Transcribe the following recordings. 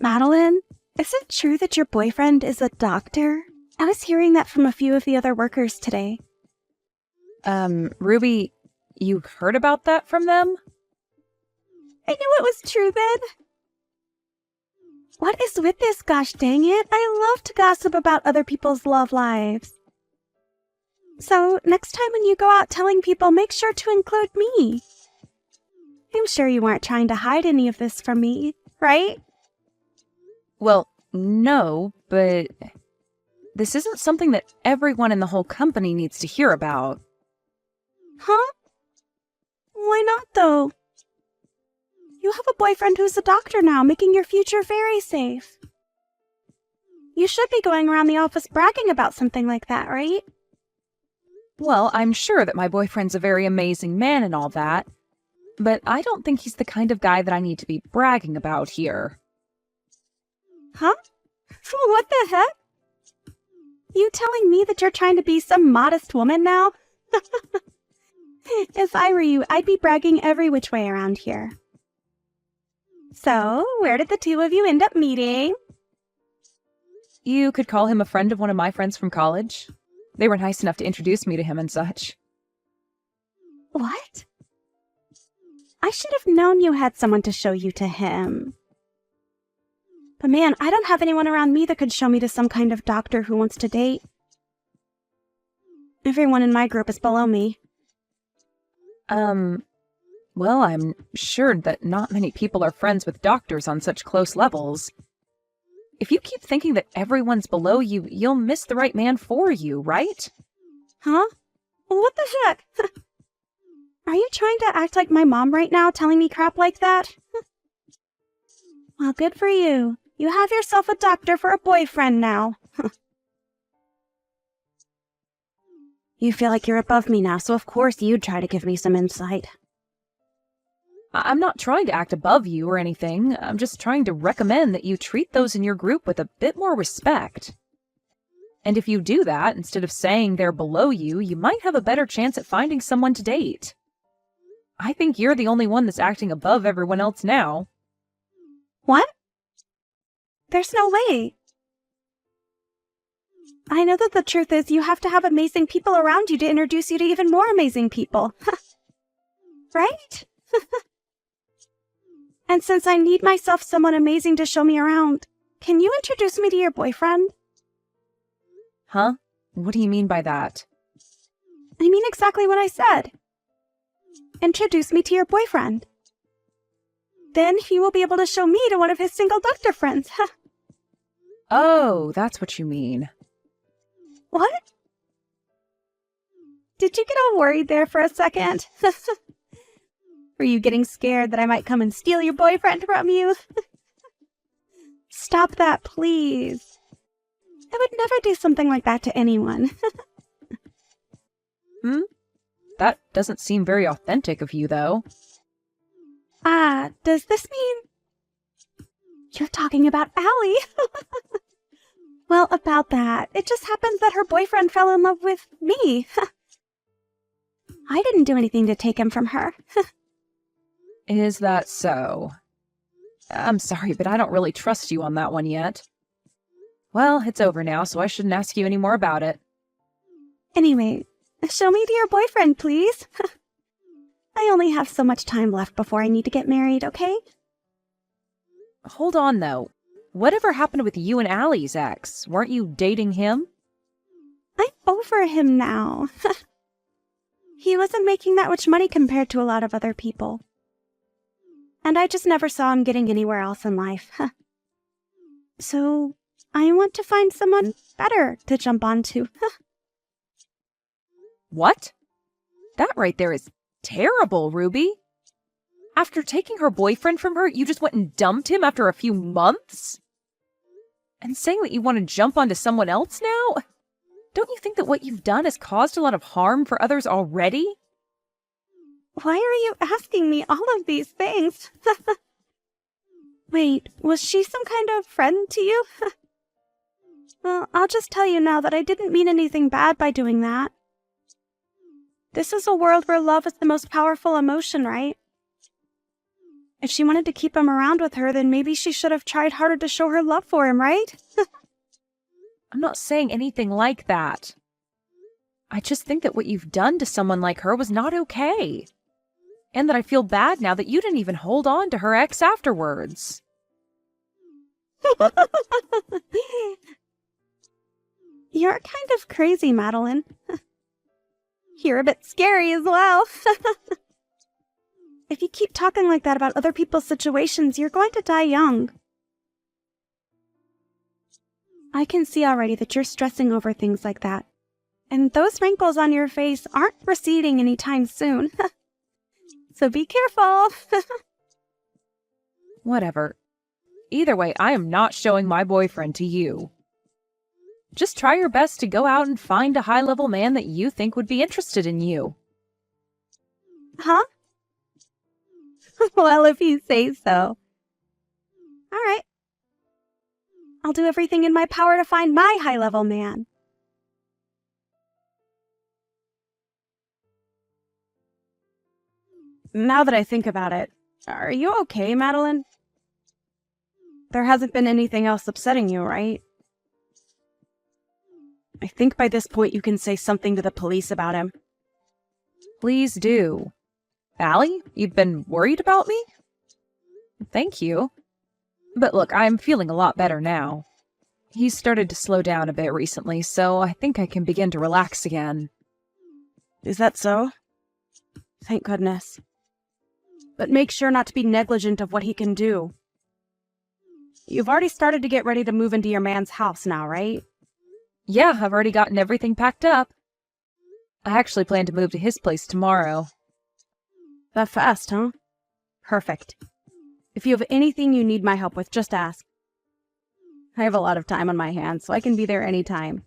Madeline, is it true that your boyfriend is a doctor? I was hearing that from a few of the other workers today. Ruby, you heard about that from them? I knew it was true then. What is with this, gosh dang it? I love to gossip about other people's love lives. So, next time when you go out telling people, make sure to include me. I'm sure you weren't trying to hide any of this from me, right? Well, no, but this isn't something that everyone in the whole company needs to hear about. Huh? Why not, though? You have a boyfriend who's a doctor now, making your future very safe. You should be going around the office bragging about something like that, right? Well, I'm sure that my boyfriend's a very amazing man and all that, but I don't think he's the kind of guy that I need to be bragging about here. Huh? What the heck? You telling me that you're trying to be some modest woman now? If I were you, I'd be bragging every which way around here. So, where did the two of you end up meeting? You could call him a friend of one of my friends from college. They were nice enough to introduce me to him and such. What? I should have known you had someone to show you to him. But man, I don't have anyone around me that could show me to some kind of doctor who wants to date. Everyone in my group is below me. Well, I'm sure that not many people are friends with doctors on such close levels. If you keep thinking that everyone's below you, you'll miss the right man for you, right? Huh? What the heck? Are you trying to act like my mom right now, telling me crap like that? Well, good for you. You have yourself a doctor for a boyfriend now. You feel like you're above me now, so of course you'd try to give me some insight. I'm not trying to act above you or anything. I'm just trying to recommend that you treat those in your group with a bit more respect. And if you do that, instead of saying they're below you, you might have a better chance at finding someone to date. I think you're the only one that's acting above everyone else now. What? There's no way. I know that the truth is you have to have amazing people around you to introduce you to even more amazing people. Right? And since I need myself someone amazing to show me around, can you introduce me to your boyfriend? Huh? What do you mean by that? I mean exactly what I said. Introduce me to your boyfriend. Then he will be able to show me to one of his single doctor friends. Oh, that's what you mean. What? Did you get all worried there for a second? Were you getting scared that I might come and steal your boyfriend from you? Stop that, please. I would never do something like that to anyone. That doesn't seem very authentic of you, though. Does this mean... You're talking about Allie? Well, about that, it just happens that her boyfriend fell in love with me. I didn't do anything to take him from her. Is that so? I'm sorry, but I don't really trust you on that one yet. Well, it's over now, so I shouldn't ask you any more about it. Anyway, show me to your boyfriend, please. I only have so much time left before I need to get married, okay? Hold on, though. Whatever happened with you and Allie's ex? Weren't you dating him? I'm over him now. He wasn't making that much money compared to a lot of other people. And I just never saw him getting anywhere else in life. So, I want to find someone better to jump onto. What? That right there is terrible, Ruby. After taking her boyfriend from her, you just went and dumped him after a few months? And saying that you want to jump onto someone else now? Don't you think that what you've done has caused a lot of harm for others already? Why are you asking me all of these things? Wait, was she some kind of friend to you? Well, I'll just tell you now that I didn't mean anything bad by doing that. This is a world where love is the most powerful emotion, right? If she wanted to keep him around with her, then maybe she should have tried harder to show her love for him, right? I'm not saying anything like that. I just think that what you've done to someone like her was not okay. And that I feel bad now that you didn't even hold on to her ex afterwards. You're kind of crazy, Madeline. You're a bit scary as well. If you keep talking like that about other people's situations, you're going to die young. I can see already that you're stressing over things like that. And those wrinkles on your face aren't receding anytime soon. So be careful. Whatever. Either way, I am not showing my boyfriend to you. Just try your best to go out and find a high-level man that you think would be interested in you. Huh? Well, if you say so. All right. I'll do everything in my power to find my high-level man. Now that I think about it, are you okay, Madeline? There hasn't been anything else upsetting you, right? I think by this point you can say something to the police about him. Please do. Allie, you've been worried about me? Thank you. But look, I'm feeling a lot better now. He's started to slow down a bit recently, so I think I can begin to relax again. Is that so? Thank goodness. But make sure not to be negligent of what he can do. You've already started to get ready to move into your man's house now, right? Yeah, I've already gotten everything packed up. I actually plan to move to his place tomorrow. That fast, huh? Perfect. If you have anything you need my help with, just ask. I have a lot of time on my hands, so I can be there anytime.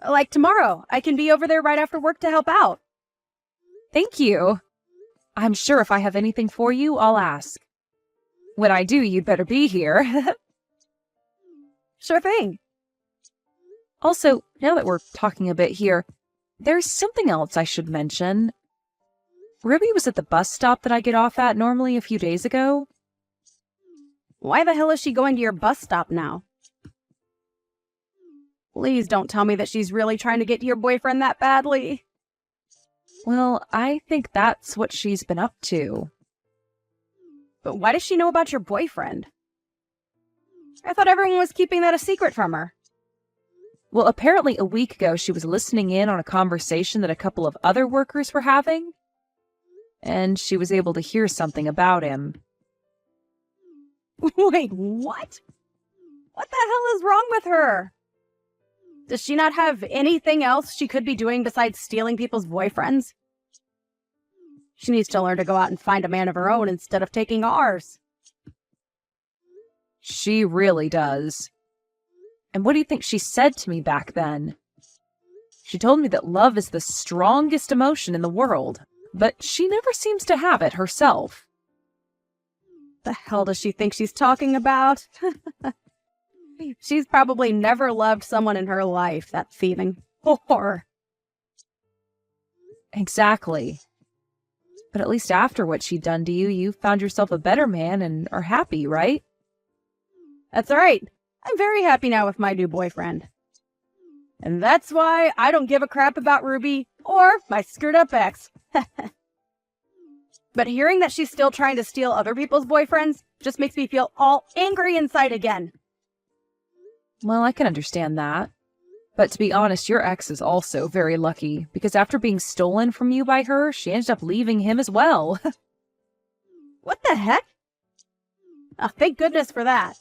Like tomorrow, I can be over there right after work to help out. Thank you. I'm sure if I have anything for you, I'll ask. When I do, you'd better be here. Sure thing. Also, now that we're talking a bit here, there's something else I should mention. Ruby was at the bus stop that I get off at normally a few days ago. Why the hell is she going to your bus stop now? Please don't tell me that she's really trying to get to your boyfriend that badly. Well, I think that's what she's been up to. But why does she know about your boyfriend? I thought everyone was keeping that a secret from her. Well, apparently a week ago she was listening in on a conversation that a couple of other workers were having, and she was able to hear something about him. Wait, what? What the hell is wrong with her? Does she not have anything else she could be doing besides stealing people's boyfriends? She needs to learn to go out and find a man of her own instead of taking ours. She really does. And what do you think she said to me back then? She told me that love is the strongest emotion in the world, but she never seems to have it herself. The hell does she think she's talking about? She's probably never loved someone in her life, that thieving whore. Exactly. But at least after what she'd done to you, you found yourself a better man and are happy, right? That's right. I'm very happy now with my new boyfriend. And that's why I don't give a crap about Ruby or my screwed-up ex. But hearing that she's still trying to steal other people's boyfriends just makes me feel all angry inside again. Well, I can understand that. But to be honest, your ex is also very lucky, because after being stolen from you by her, she ended up leaving him as well. What the heck? Oh, thank goodness for that.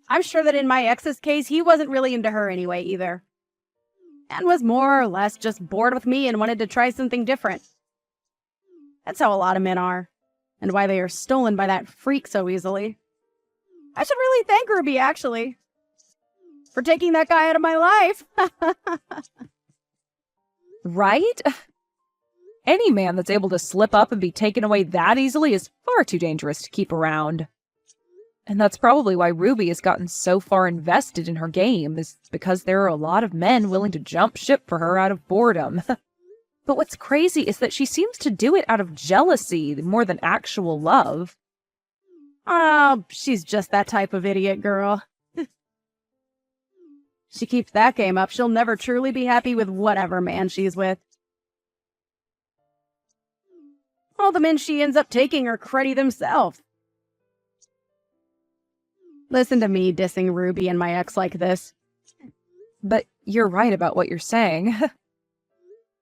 I'm sure that in my ex's case, he wasn't really into her anyway either. And was more or less just bored with me and wanted to try something different. That's how a lot of men are, and why they are stolen by that freak so easily. I should really thank Ruby, actually, for taking that guy out of my life. Right? Any man that's able to slip up and be taken away that easily is far too dangerous to keep around. And that's probably why Ruby has gotten so far invested in her game, is because there are a lot of men willing to jump ship for her out of boredom. But what's crazy is that she seems to do it out of jealousy more than actual love. Oh, she's just that type of idiot girl. She keeps that game up, she'll never truly be happy with whatever man she's with. All the men she ends up taking are cruddy themselves. Listen to me dissing Ruby and my ex like this. But you're right about what you're saying.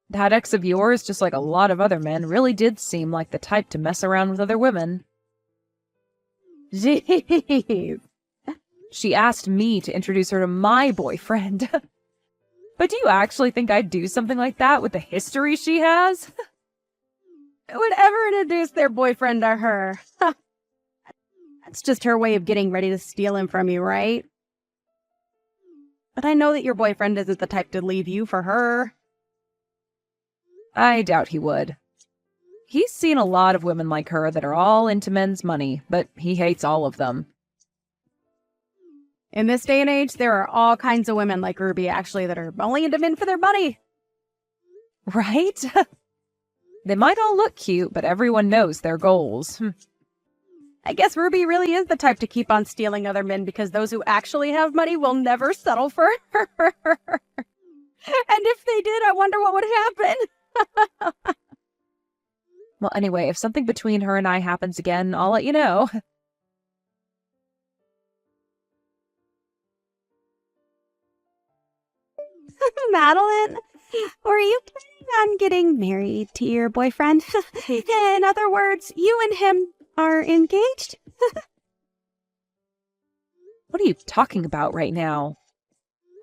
That ex of yours, just like a lot of other men, really did seem like the type to mess around with other women. Jeez. She asked me to introduce her to my boyfriend. But do you actually think I'd do something like that with the history she has? Who would ever introduce their boyfriend to her? That's just her way of getting ready to steal him from you, right? But I know that your boyfriend isn't the type to leave you for her. I doubt he would. He's seen a lot of women like her that are all into men's money, but he hates all of them. In this day and age, there are all kinds of women like Ruby, actually, that are only into men for their money. Right? They might all look cute, but everyone knows their goals. I guess Ruby really is the type to keep on stealing other men because those who actually have money will never settle for her. And if they did, I wonder what would happen. Well, anyway, if something between her and I happens again, I'll let you know. Madeline, were you planning on getting married to your boyfriend? In other words, you and him are engaged? What are you talking about right now?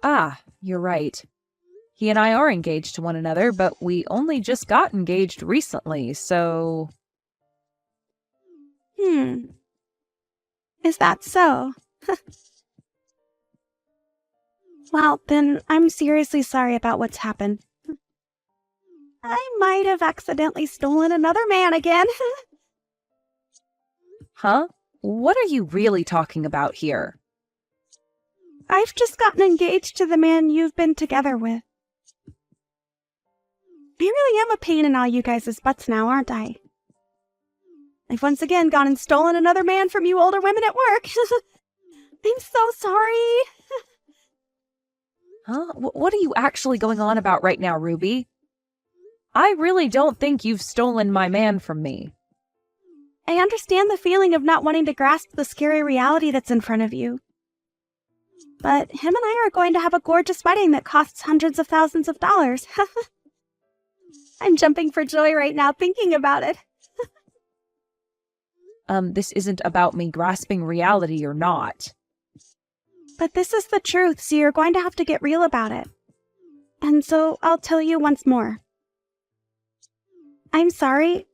Ah, you're right. He and I are engaged to one another, but we only just got engaged recently, so... Is that so? Well, then I'm seriously sorry about what's happened. I might have accidentally stolen another man again. Huh? What are you really talking about here? I've just gotten engaged to the man you've been together with. I really am a pain in all you guys' butts now, aren't I? I've once again gone and stolen another man from you older women at work. I'm so sorry. Huh? What are you actually going on about right now, Ruby? I really don't think you've stolen my man from me. I understand the feeling of not wanting to grasp the scary reality that's in front of you. But him and I are going to have a gorgeous wedding that costs hundreds of thousands of dollars. I'm jumping for joy right now thinking about it. This isn't about me grasping reality or not. But this is the truth, so you're going to have to get real about it. And so I'll tell you once more. I'm sorry,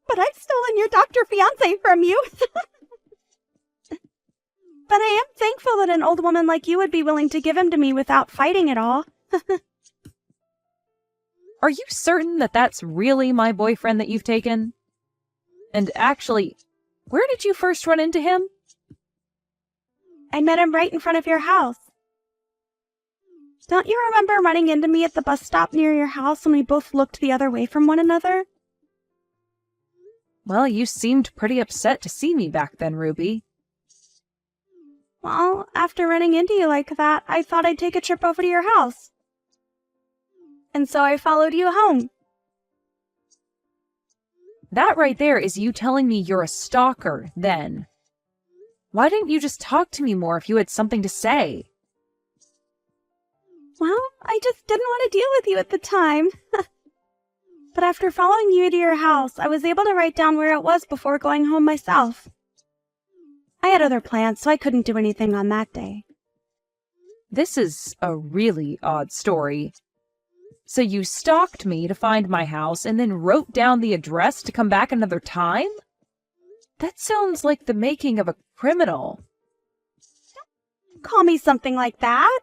but I've stolen your doctor fiancé from you. But I am thankful that an old woman like you would be willing to give him to me without fighting at all. Are you certain that that's really my boyfriend that you've taken? And actually, where did you first run into him? I met him right in front of your house. Don't you remember running into me at the bus stop near your house when we both looked the other way from one another? Well, you seemed pretty upset to see me back then, Ruby. Well, after running into you like that, I thought I'd take a trip over to your house. And so I followed you home. That right there is you telling me you're a stalker, then. Why didn't you just talk to me more if you had something to say? Well, I just didn't want to deal with you at the time. But after following you to your house, I was able to write down where it was before going home myself. I had other plans, so I couldn't do anything on that day. This is a really odd story. So you stalked me to find my house and then wrote down the address to come back another time? That sounds like the making of a criminal. Don't call me something like that.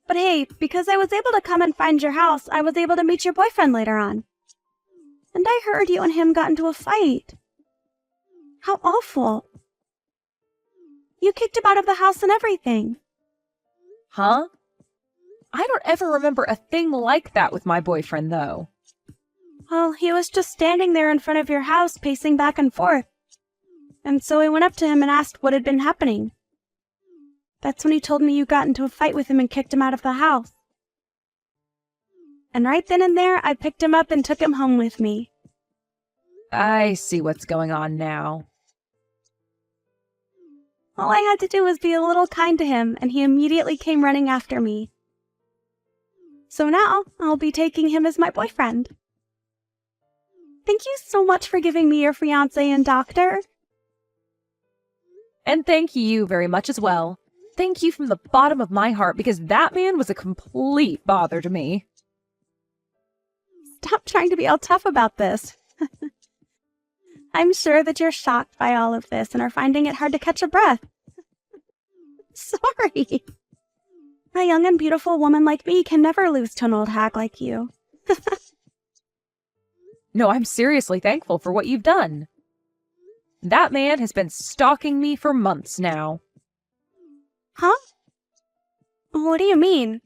But hey, because I was able to come and find your house, I was able to meet your boyfriend later on. And I heard you and him got into a fight. How awful. You kicked him out of the house and everything. Huh? I don't ever remember a thing like that with my boyfriend, though. Well, he was just standing there in front of your house, pacing back and forth. And so I went up to him and asked what had been happening. That's when he told me you got into a fight with him and kicked him out of the house. And right then and there, I picked him up and took him home with me. I see what's going on now. All I had to do was be a little kind to him, and he immediately came running after me. So now, I'll be taking him as my boyfriend. Thank you so much for giving me your fiancé and doctor. And thank you very much as well. Thank you from the bottom of my heart, because that man was a complete bother to me. Stop trying to be all tough about this. I'm sure that you're shocked by all of this and are finding it hard to catch a breath. Sorry. A young and beautiful woman like me can never lose to an old hag like you. No, I'm seriously thankful for what you've done. That man has been stalking me for months now. Huh? What do you mean?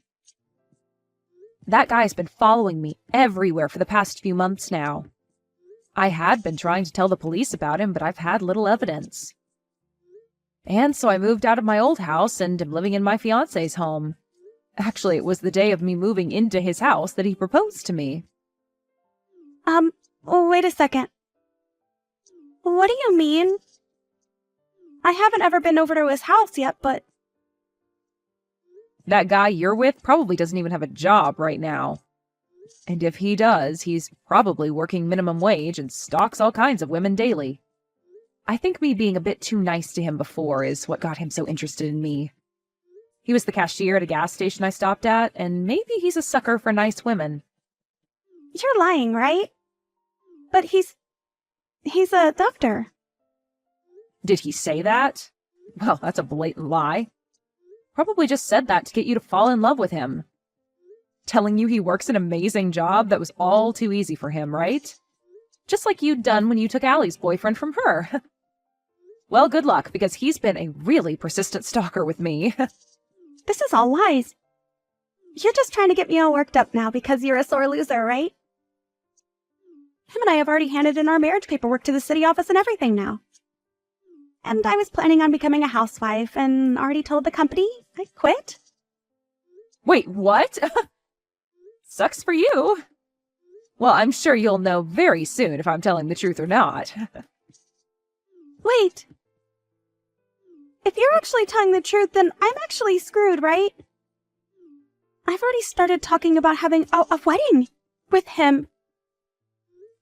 That guy's been following me everywhere for the past few months now. I had been trying to tell the police about him, but I've had little evidence. And so I moved out of my old house and am living in my fiancé's home. Actually, it was the day of me moving into his house that he proposed to me. Wait a second. What do you mean? I haven't ever been over to his house yet, but... That guy you're with probably doesn't even have a job right now. And if he does, he's probably working minimum wage and stalks all kinds of women daily. I think me being a bit too nice to him before is what got him so interested in me. He was the cashier at a gas station I stopped at, and maybe he's a sucker for nice women. You're lying, right? But he's a doctor. Did he say that? Well, that's a blatant lie. Probably just said that to get you to fall in love with him. Telling you he works an amazing job that was all too easy for him, right? Just like you'd done when you took Allie's boyfriend from her. Well, good luck, because he's been a really persistent stalker with me. This is all lies. You're just trying to get me all worked up now because you're a sore loser, right? Him and I have already handed in our marriage paperwork to the city office and everything now. And I was planning on becoming a housewife and already told the company I quit. Wait, what? Sucks for you. Well, I'm sure you'll know very soon if I'm telling the truth or not. Wait. If you're actually telling the truth, then I'm actually screwed, right? I've already started talking about having a wedding with him.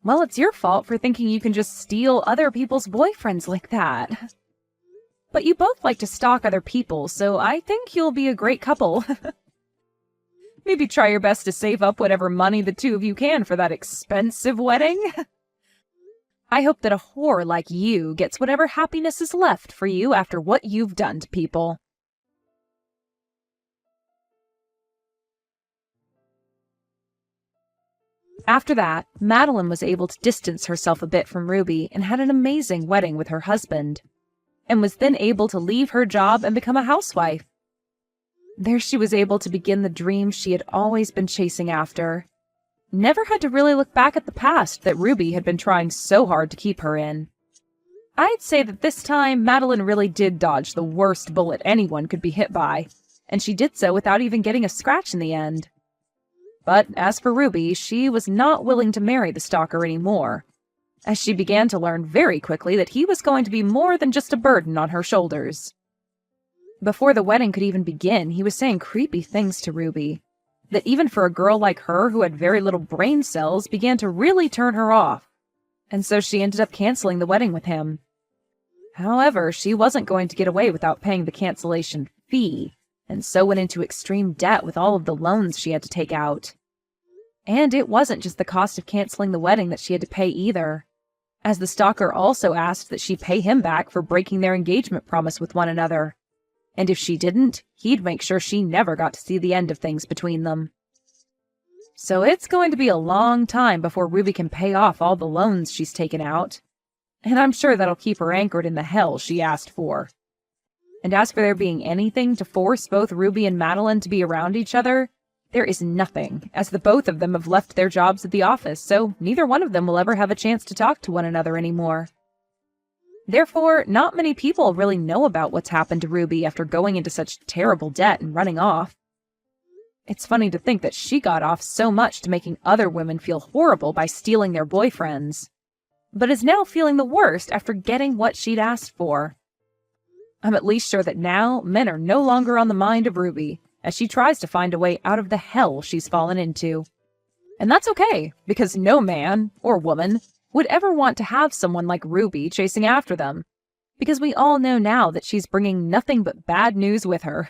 Well, it's your fault for thinking you can just steal other people's boyfriends like that. But you both like to stalk other people, so I think you'll be a great couple. Maybe try your best to save up whatever money the two of you can for that expensive wedding. I hope that a whore like you gets whatever happiness is left for you after what you've done to people. After that, Madeline was able to distance herself a bit from Ruby and had an amazing wedding with her husband, and was then able to leave her job and become a housewife. There she was able to begin the dream she had always been chasing after. Never had to really look back at the past that Ruby had been trying so hard to keep her in. I'd say that this time, Madeline really did dodge the worst bullet anyone could be hit by, and she did so without even getting a scratch in the end. But as for Ruby, she was not willing to marry the stalker anymore, as she began to learn very quickly that he was going to be more than just a burden on her shoulders. Before the wedding could even begin, he was saying creepy things to Ruby, that even for a girl like her who had very little brain cells began to really turn her off, and so she ended up canceling the wedding with him. However, she wasn't going to get away without paying the cancellation fee, and so went into extreme debt with all of the loans she had to take out. And it wasn't just the cost of canceling the wedding that she had to pay either, as the stalker also asked that she pay him back for breaking their engagement promise with one another. And if she didn't, he'd make sure she never got to see the end of things between them. So it's going to be a long time before Ruby can pay off all the loans she's taken out, and I'm sure that'll keep her anchored in the hell she asked for. And as for there being anything to force both Ruby and Madeline to be around each other, There is nothing, as the both of them have left their jobs at the office, so neither one of them will ever have a chance to talk to one another anymore. Therefore, not many people really know about what's happened to Ruby after going into such terrible debt and running off. It's funny to think that she got off so much to making other women feel horrible by stealing their boyfriends, but is now feeling the worst after getting what she'd asked for. I'm at least sure that now men are no longer on the mind of Ruby, as she tries to find a way out of the hell she's fallen into. And that's okay, because no man, or woman, would ever want to have someone like Ruby chasing after them, because we all know now that she's bringing nothing but bad news with her.